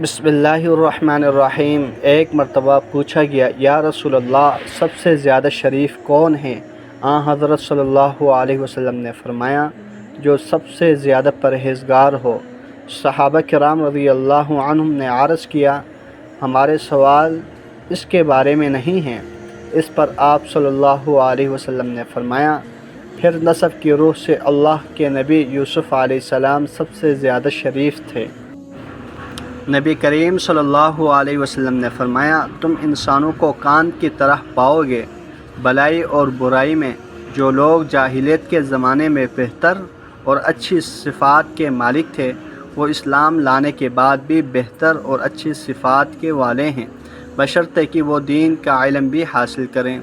بسم اللہ الرحمن الرحیم۔ ایک مرتبہ پوچھا گیا، یا رسول اللہ، سب سے زیادہ شریف کون ہیں؟ حضرت صلی اللہ علیہ وسلم نے فرمایا، جو سب سے زیادہ پرہیزگار ہو۔ صحابہ کرام رضی اللہ عنہم نے عرض کیا، ہمارے سوال اس کے بارے میں نہیں ہیں۔ اس پر آپ صلی اللہ علیہ وسلم نے فرمایا، پھر نسب کی روح سے اللہ کے نبی یوسف علیہ السلام سب سے زیادہ شریف تھے۔ نبی کریم صلی اللہ علیہ وسلم نے فرمایا، تم انسانوں کو کان کی طرح پاؤ گے۔ بلائی اور برائی میں جو لوگ جاہلیت کے زمانے میں بہتر اور اچھی صفات کے مالک تھے، وہ اسلام لانے کے بعد بھی بہتر اور اچھی صفات کے والے ہیں، بشرطے کہ وہ دین کا علم بھی حاصل کریں۔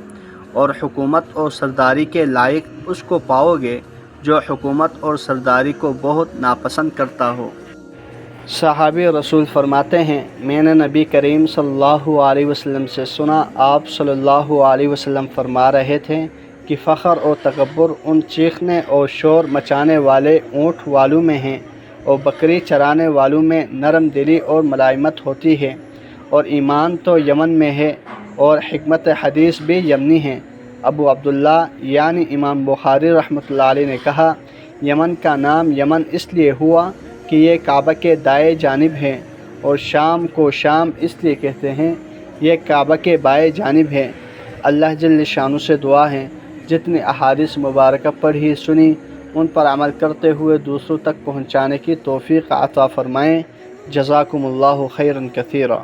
اور حکومت اور سرداری کے لائق اس کو پاؤ گے جو حکومت اور سرداری کو بہت ناپسند کرتا ہو۔ صحابی رسول فرماتے ہیں، میں نے نبی کریم صلی اللہ علیہ وسلم سے سنا، آپ صلی اللہ علیہ وسلم فرما رہے تھے کہ فخر اور تکبر ان چیخنے اور شور مچانے والے اونٹ والوں میں ہیں، اور بکری چرانے والوں میں نرم دلی اور ملائمت ہوتی ہے، اور ایمان تو یمن میں ہے، اور حکمت حدیث بھی یمنی ہے۔ ابو عبداللہ یعنی امام بخاری رحمۃ اللہ علیہ نے کہا، یمن کا نام یمن اس لیے ہوا کہ یہ کعبہ کے دائیں جانب ہے، اور شام کو شام اس لیے کہتے ہیں، یہ کعبہ کے بائیں جانب ہے۔ اللہ جل شانہ سے دعا ہے، جتنی احادیث مبارکہ پڑھی سنی ان پر عمل کرتے ہوئے دوسروں تک پہنچانے کی توفیق عطا فرمائیں۔ جزاکم اللہ خیرا کثیرا۔